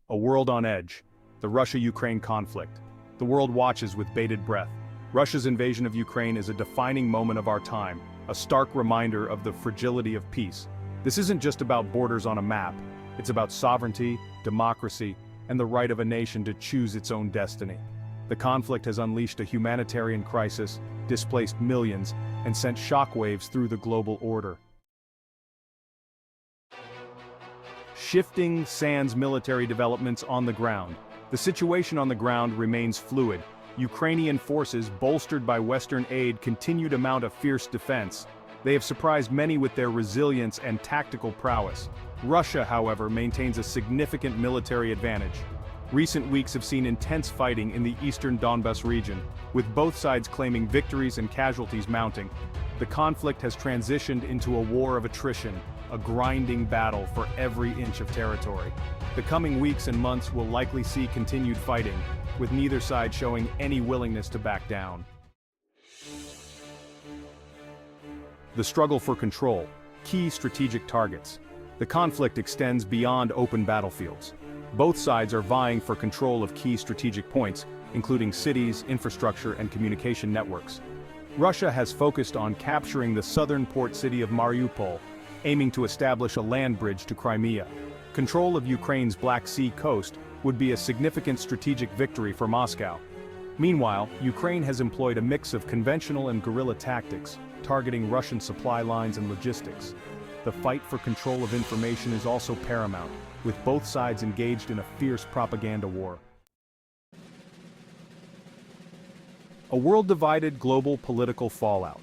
A world on edge. The Russia-Ukraine conflict. The world watches with bated breath. Russia's invasion of Ukraine is a defining moment of our time, a stark reminder of the fragility of peace. This isn't just about borders on a map. It's about sovereignty, democracy, and the right of a nation to choose its own destiny. The conflict has unleashed a humanitarian crisis, displaced millions, and sent shockwaves through the global order. Shifting sans military developments on the ground. The situation on the ground remains fluid. Ukrainian forces, bolstered by Western aid, continue to mount a fierce defense. They have surprised many with their resilience and tactical prowess. Russia, however, maintains a significant military advantage. Recent weeks have seen intense fighting in the eastern Donbas region, with both sides claiming victories and casualties mounting. The conflict has transitioned into a war of attrition, a grinding battle for every inch of territory. The coming weeks and months will likely see continued fighting, with neither side showing any willingness to back down. The struggle for control, key strategic targets. The conflict extends beyond open battlefields. Both sides are vying for control of key strategic points, including cities, infrastructure, and communication networks. Russia has focused on capturing the southern port city of Mariupol, aiming to establish a land bridge to Crimea. Control of Ukraine's Black Sea coast would be a significant strategic victory for Moscow. Meanwhile, Ukraine has employed a mix of conventional and guerrilla tactics, targeting Russian supply lines and logistics. The fight for control of information is also paramount, with both sides engaged in a fierce propaganda war. A world-divided global political fallout.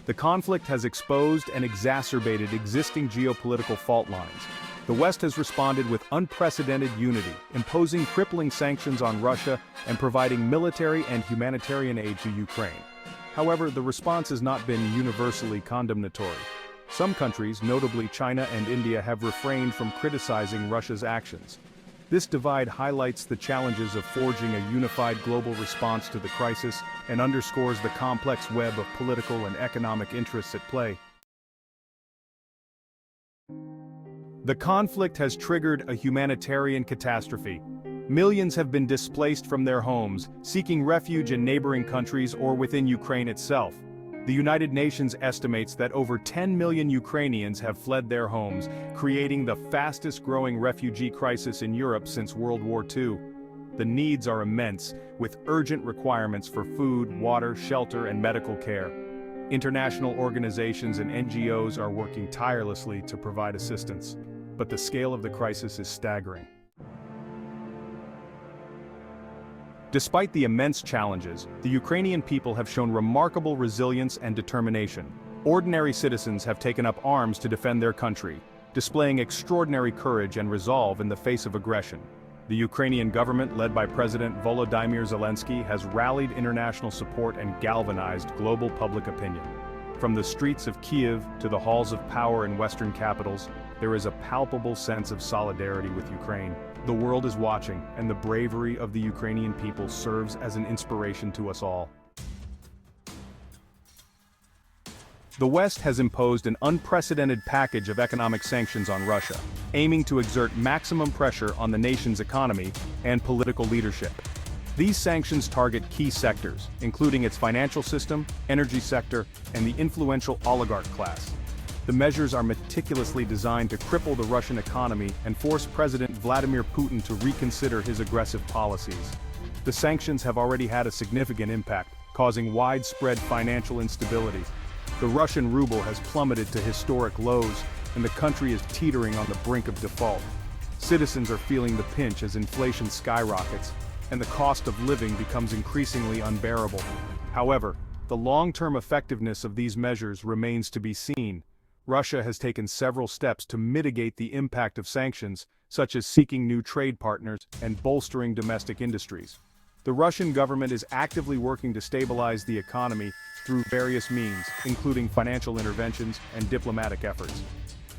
The conflict has exposed and exacerbated existing geopolitical fault lines. The West has responded with unprecedented unity, imposing crippling sanctions on Russia and providing military and humanitarian aid to Ukraine. However, the response has not been universally condemnatory. Some countries, notably China and India, have refrained from criticizing Russia's actions. This divide highlights the challenges of forging a unified global response to the crisis and underscores the complex web of political and economic interests at play. The conflict has triggered a humanitarian catastrophe. Millions have been displaced from their homes, seeking refuge in neighboring countries or within Ukraine itself. The United Nations estimates that over 10 million Ukrainians have fled their homes, creating the fastest-growing refugee crisis in Europe since World War II. The needs are immense, with urgent requirements for food, water, shelter, and medical care. International organizations and NGOs are working tirelessly to provide assistance, but the scale of the crisis is staggering. Despite the immense challenges, the Ukrainian people have shown remarkable resilience and determination. Ordinary citizens have taken up arms to defend their country, displaying extraordinary courage and resolve in the face of aggression. The Ukrainian government, led by President Volodymyr Zelensky, has rallied international support and galvanized global public opinion. From the streets of Kiev to the halls of power in Western capitals, there is a palpable sense of solidarity with Ukraine. The world is watching, and the bravery of the Ukrainian people serves as an inspiration to us all. The West has imposed an unprecedented package of economic sanctions on Russia, aiming to exert maximum pressure on the nation's economy and political leadership. These sanctions target key sectors, including its financial system, energy sector, and the influential oligarch class. The measures are meticulously designed to cripple the Russian economy and force President Vladimir Putin to reconsider his aggressive policies. The sanctions have already had a significant impact, causing widespread financial instability. The Russian ruble has plummeted to historic lows, and the country is teetering on the brink of default. Citizens are feeling the pinch as inflation skyrockets, and the cost of living becomes increasingly unbearable. However, the long-term effectiveness of these measures remains to be seen. Russia has taken several steps to mitigate the impact of sanctions, such as seeking new trade partners and bolstering domestic industries. The Russian government is actively working to stabilize the economy through various means, including financial interventions and diplomatic efforts.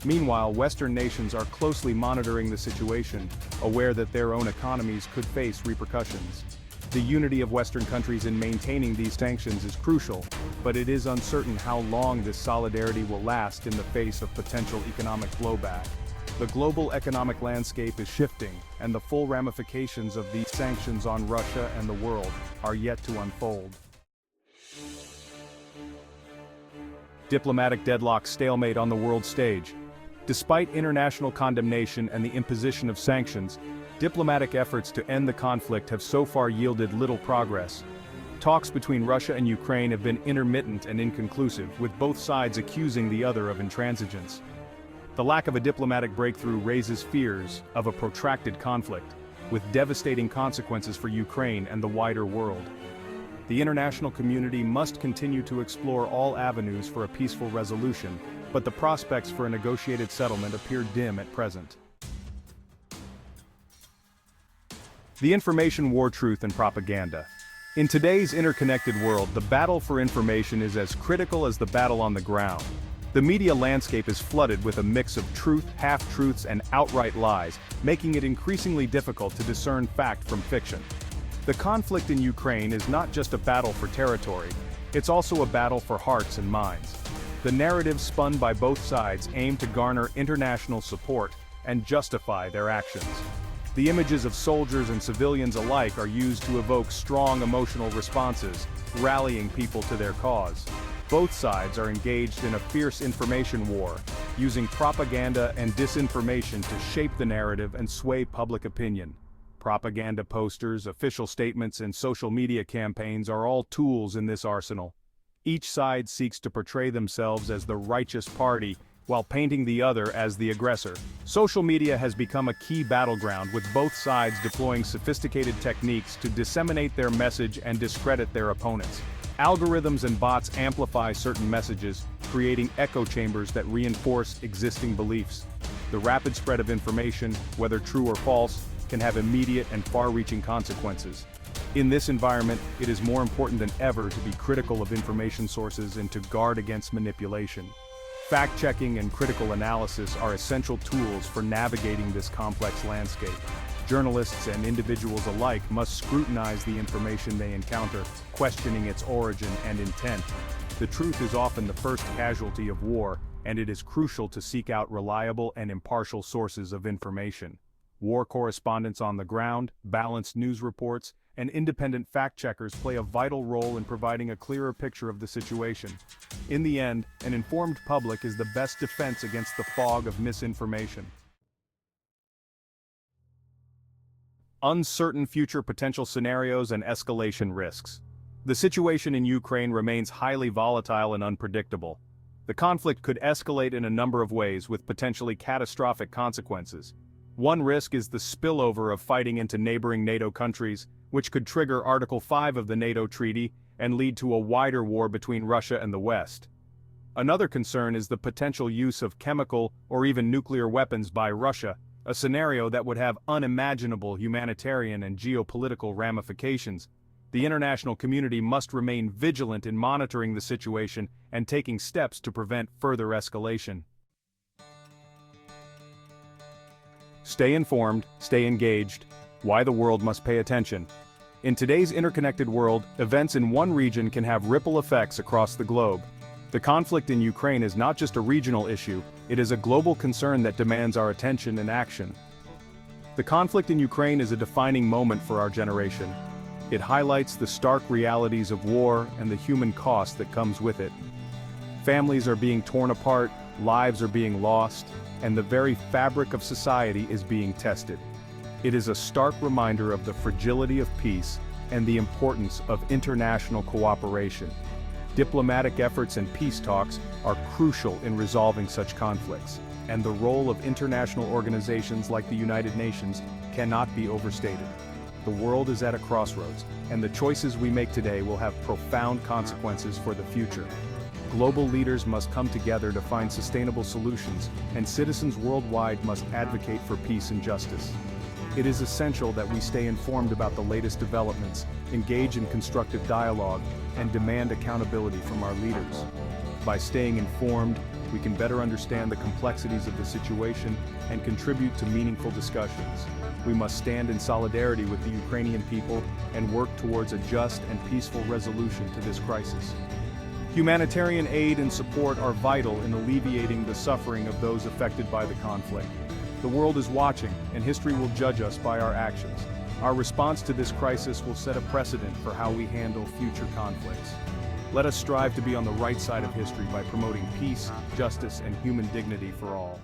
Meanwhile, Western nations are closely monitoring the situation, aware that their own economies could face repercussions. The unity of Western countries in maintaining these sanctions is crucial, but it is uncertain how long this solidarity will last in the face of potential economic blowback. The global economic landscape is shifting, and the full ramifications of these sanctions on Russia and the world are yet to unfold. Diplomatic deadlock stalemate on the world stage. Despite international condemnation and the imposition of sanctions, diplomatic efforts to end the conflict have so far yielded little progress. Talks between Russia and Ukraine have been intermittent and inconclusive, with both sides accusing the other of intransigence. The lack of a diplomatic breakthrough raises fears of a protracted conflict, with devastating consequences for Ukraine and the wider world. The international community must continue to explore all avenues for a peaceful resolution, but the prospects for a negotiated settlement appear dim at present. The information war: truth and propaganda. In today's interconnected world, the battle for information is as critical as the battle on the ground. The media landscape is flooded with a mix of truth, half-truths, and outright lies, making it increasingly difficult to discern fact from fiction. The conflict in Ukraine is not just a battle for territory, it's also a battle for hearts and minds. The narratives spun by both sides aim to garner international support and justify their actions. The images of soldiers and civilians alike are used to evoke strong emotional responses, rallying people to their cause. Both sides are engaged in a fierce information war, using propaganda and disinformation to shape the narrative and sway public opinion. Propaganda posters, official statements, and social media campaigns are all tools in this arsenal. Each side seeks to portray themselves as the righteous party, while painting the other as the aggressor. Social media has become a key battleground, with both sides deploying sophisticated techniques to disseminate their message and discredit their opponents. Algorithms and bots amplify certain messages, creating echo chambers that reinforce existing beliefs. The rapid spread of information, whether true or false, can have immediate and far-reaching consequences. In this environment, it is more important than ever to be critical of information sources and to guard against manipulation. Fact-checking and critical analysis are essential tools for navigating this complex landscape. Journalists and individuals alike must scrutinize the information they encounter, questioning its origin and intent. The truth is often the first casualty of war, and it is crucial to seek out reliable and impartial sources of information. War correspondents on the ground, balanced news reports, and independent fact-checkers play a vital role in providing a clearer picture of the situation. In the end, an informed public is the best defense against the fog of misinformation. Uncertain future potential scenarios and escalation risks. The situation in Ukraine remains highly volatile and unpredictable. The conflict could escalate in a number of ways, with potentially catastrophic consequences. One risk is the spillover of fighting into neighboring NATO countries, which could trigger Article 5 of the NATO treaty and lead to a wider war between Russia and the West. Another concern is the potential use of chemical or even nuclear weapons by Russia, a scenario that would have unimaginable humanitarian and geopolitical ramifications. The international community must remain vigilant in monitoring the situation and taking steps to prevent further escalation. Stay informed, stay engaged. Why the world must pay attention. In today's interconnected world, events in one region can have ripple effects across the globe. The conflict in Ukraine is not just a regional issue, it is a global concern that demands our attention and action. The conflict in Ukraine is a defining moment for our generation. It highlights the stark realities of war and the human cost that comes with it. Families are being torn apart, lives are being lost, and the very fabric of society is being tested. It is a stark reminder of the fragility of peace and the importance of international cooperation. Diplomatic efforts and peace talks are crucial in resolving such conflicts, and the role of international organizations like the United Nations cannot be overstated. The world is at a crossroads, and the choices we make today will have profound consequences for the future. Global leaders must come together to find sustainable solutions, and citizens worldwide must advocate for peace and justice. It is essential that we stay informed about the latest developments, engage in constructive dialogue, and demand accountability from our leaders. By staying informed, we can better understand the complexities of the situation and contribute to meaningful discussions. We must stand in solidarity with the Ukrainian people and work towards a just and peaceful resolution to this crisis. Humanitarian aid and support are vital in alleviating the suffering of those affected by the conflict. The world is watching, and history will judge us by our actions. Our response to this crisis will set a precedent for how we handle future conflicts. Let us strive to be on the right side of history by promoting peace, justice, and human dignity for all.